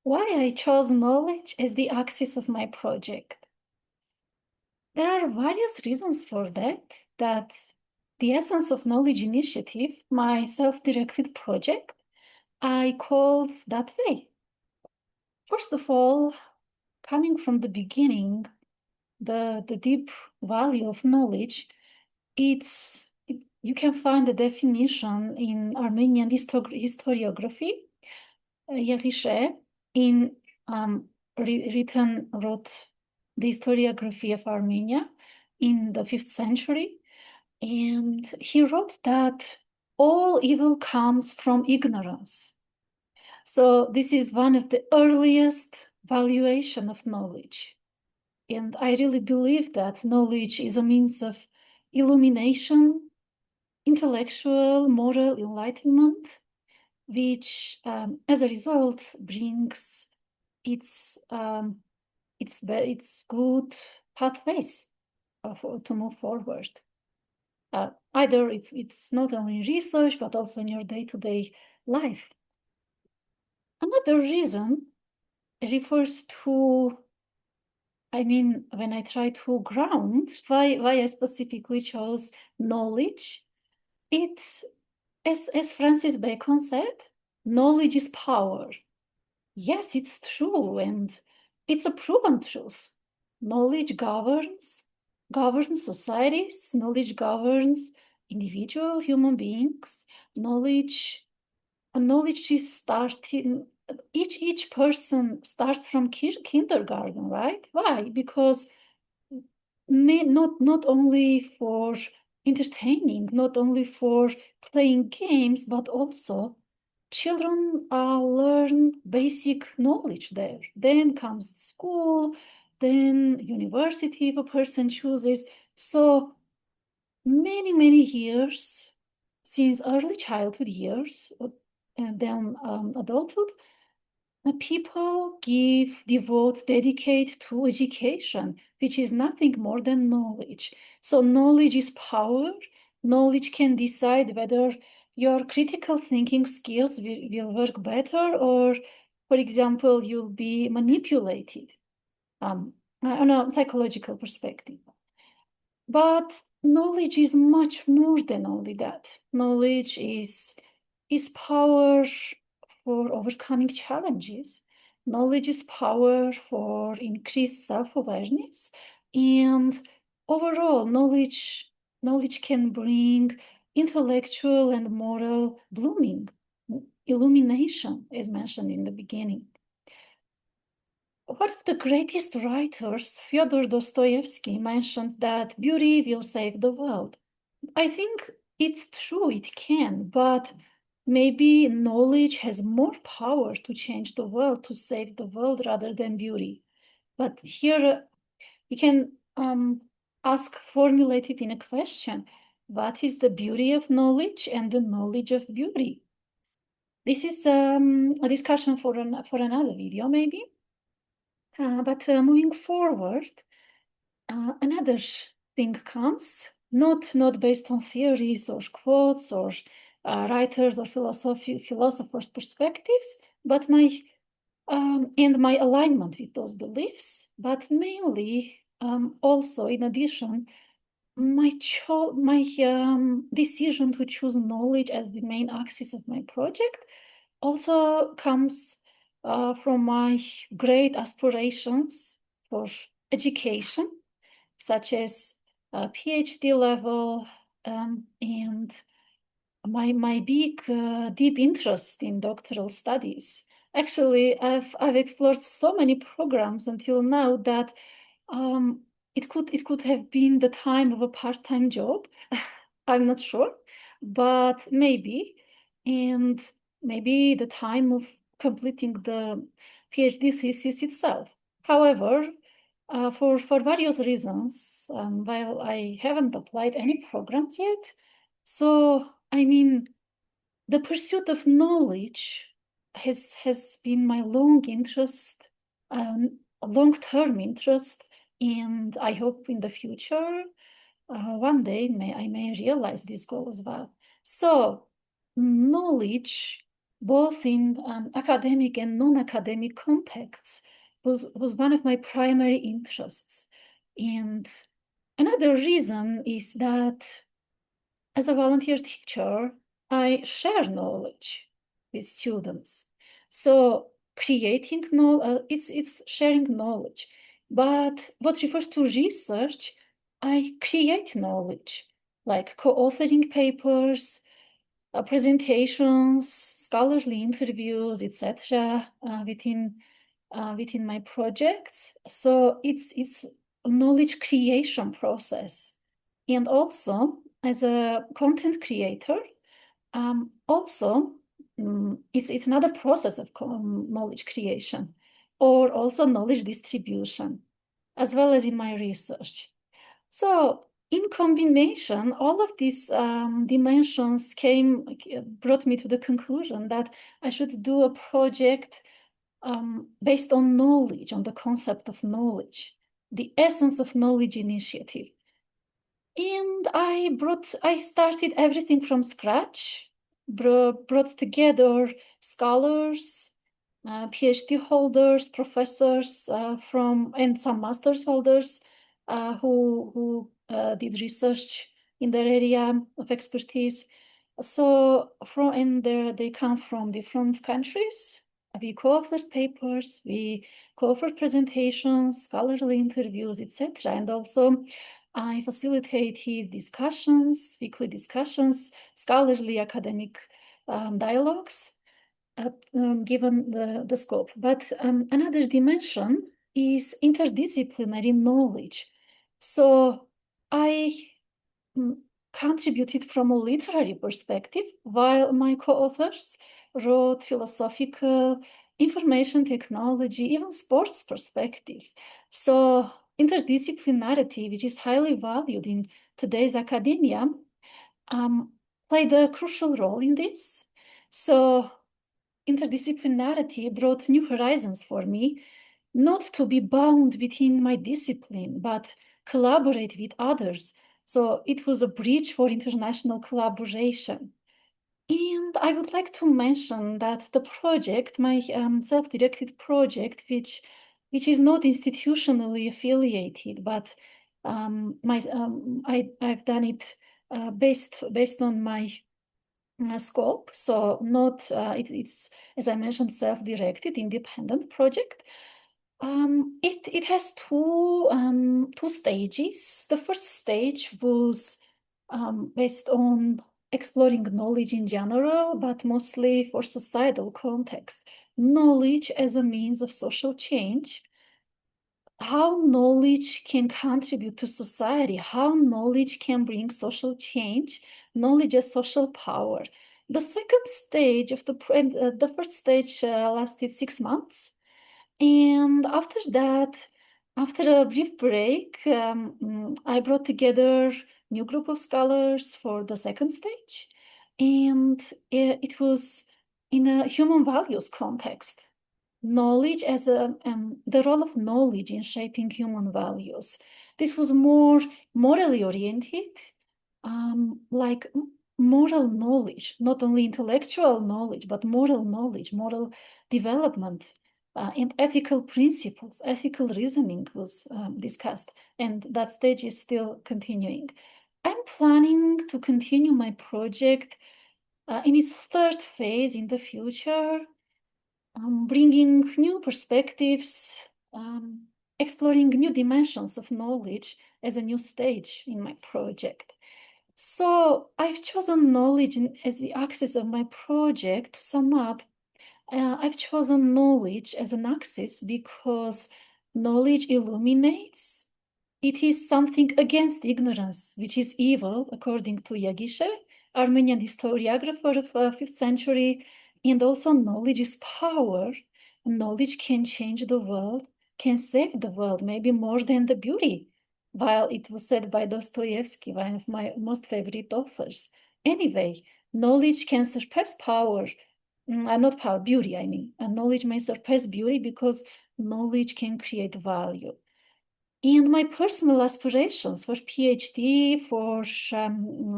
Why I chose knowledge as the axis of my project. There are various reasons for that the Essence of Knowledge Initiative, my self-directed project, I called that way. First of all, coming from the beginning, the deep value of knowledge, you can find the definition in Armenian historiography, Yerishe, in wrote the historiography of Armenia in the 5th century. And he wrote that all evil comes from ignorance. So this is one of the earliest valuation of knowledge. And I really believe that knowledge is a means of illumination, intellectual, moral enlightenment, which, as a result, brings its good pathways to move forward. Either it's not only in research, but also in your day-to-day life. Another reason refers to, when I try to ground why I specifically chose knowledge, it's, as Francis Bacon said, knowledge is power. Yes, it's true, and it's a proven truth. Knowledge governs societies, knowledge governs individual human beings, knowledge is starting, each person starts from kindergarten, right? Why? Because not only for entertaining, not only for playing games, but also children learn basic knowledge there. Then comes school, then university if a person chooses. So many years, since early childhood years, and then adulthood, people dedicate to education, which is nothing more than knowledge. So knowledge is power. Knowledge can decide whether your critical thinking skills will work better, or, for example, you'll be manipulated on a psychological perspective. But knowledge is much more than only that. Knowledge is power for overcoming challenges. Knowledge is power for increased self-awareness. And overall, knowledge can bring intellectual and moral blooming, illumination, as mentioned in the beginning. One of the greatest writers, Fyodor Dostoevsky, mentioned that beauty will save the world. I think it's true, it can, but maybe knowledge has more power to change the world, to save the world, rather than beauty. But here you can formulate it in a question. What is the beauty of knowledge and the knowledge of beauty? This is a discussion for another video, maybe. But moving forward, another thing comes, not based on theories or quotes or writers or philosophers' perspectives, but my alignment with those beliefs, but mainly also, in addition, my decision to choose knowledge as the main axis of my project also comes from my great aspirations for education, such as PhD level, and my big deep interest in doctoral studies. Actually, I've explored so many programs until now that it could have been the time of a part-time job. I'm not sure, but maybe, and maybe the time of completing the PhD thesis itself. However, for various reasons, while I haven't applied any programs yet, so the pursuit of knowledge has been my long-term interest, and I hope in the future, one day I may realize this goal as well. So knowledge both in academic and non-academic contexts, was one of my primary interests. And another reason is that as a volunteer teacher, I share knowledge with students. So creating knowledge, it's sharing knowledge. But what refers to research, I create knowledge, like co-authoring papers, presentations, scholarly interviews, etc., within my projects. So it's a knowledge creation process. And also, as a content creator, also it's another process of knowledge creation, or also knowledge distribution, as well as in my research. So in combination, all of these dimensions brought me to the conclusion that I should do a project based on knowledge, on the concept of knowledge, the essence of knowledge initiative. And I started everything from scratch, brought together scholars, PhD holders, professors and some master's holders who did research in their area of expertise. So they come from different countries. We co-authored papers, we co-authored presentations, scholarly interviews, etc. And also I facilitated discussions, weekly discussions, scholarly academic dialogues, given the scope. But another dimension is interdisciplinary knowledge. So I contributed from a literary perspective, while my co-authors wrote philosophical, information technology, even sports perspectives. So interdisciplinarity, which is highly valued in today's academia, played a crucial role in this. So interdisciplinarity brought new horizons for me, not to be bound within my discipline, but collaborate with others. So it was a bridge for international collaboration. And I would like to mention that the project, my self-directed project, which is not institutionally affiliated, but I've done it based on my scope. So not it's, as I mentioned, self-directed, independent project. It has two stages. The first stage was based on exploring knowledge in general, but mostly for societal context. Knowledge as a means of social change, how knowledge can contribute to society, how knowledge can bring social change, knowledge as social power. The second stage of the first stage lasted 6 months. And after that, after a brief break, I brought together new group of scholars for the second stage. And it was in a human values context. Knowledge as the role of knowledge in shaping human values. This was more morally oriented, like moral knowledge, not only intellectual knowledge, but moral knowledge, moral development, and ethical principles, ethical reasoning was discussed, and that stage is still continuing. I'm planning to continue my project in its third phase in the future, bringing new perspectives, exploring new dimensions of knowledge as a new stage in my project. So I've chosen knowledge as the axis of my project. To sum up, I've chosen knowledge as an axis because knowledge illuminates. It is something against ignorance, which is evil, according to Yagishe, Armenian historiographer of 5th century. And also knowledge is power. Knowledge can change the world, can save the world, maybe more than the beauty, while it was said by Dostoevsky, one of my most favorite authors. Anyway, knowledge can surpass power. Not power, beauty, I mean. Knowledge may surpass beauty because knowledge can create value. And my personal aspirations for PhD, for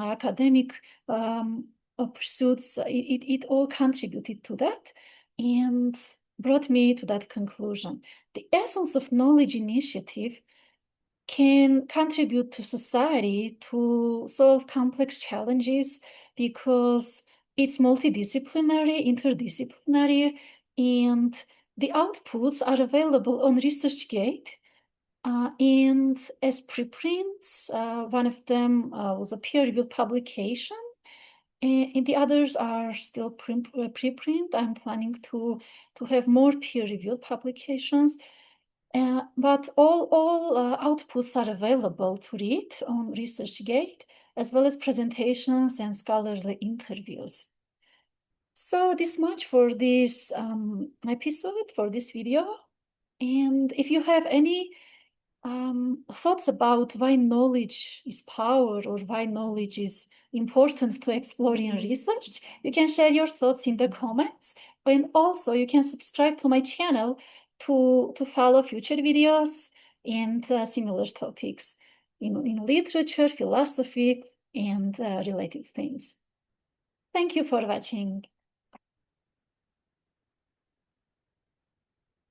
academic pursuits, it all contributed to that and brought me to that conclusion. The essence of knowledge initiative can contribute to society to solve complex challenges because it's multidisciplinary, interdisciplinary, and the outputs are available on ResearchGate. And as preprints, one of them was a peer-reviewed publication, and the others are still preprint. I'm planning to have more peer-reviewed publications. But all outputs are available to read on ResearchGate, as well as presentations and scholarly interviews. So this much for this episode, for this video. And if you have any thoughts about why knowledge is power or why knowledge is important to explore in research, you can share your thoughts in the comments. And also you can subscribe to my channel to follow future videos and similar topics in literature, philosophy, and related themes. Thank you for watching.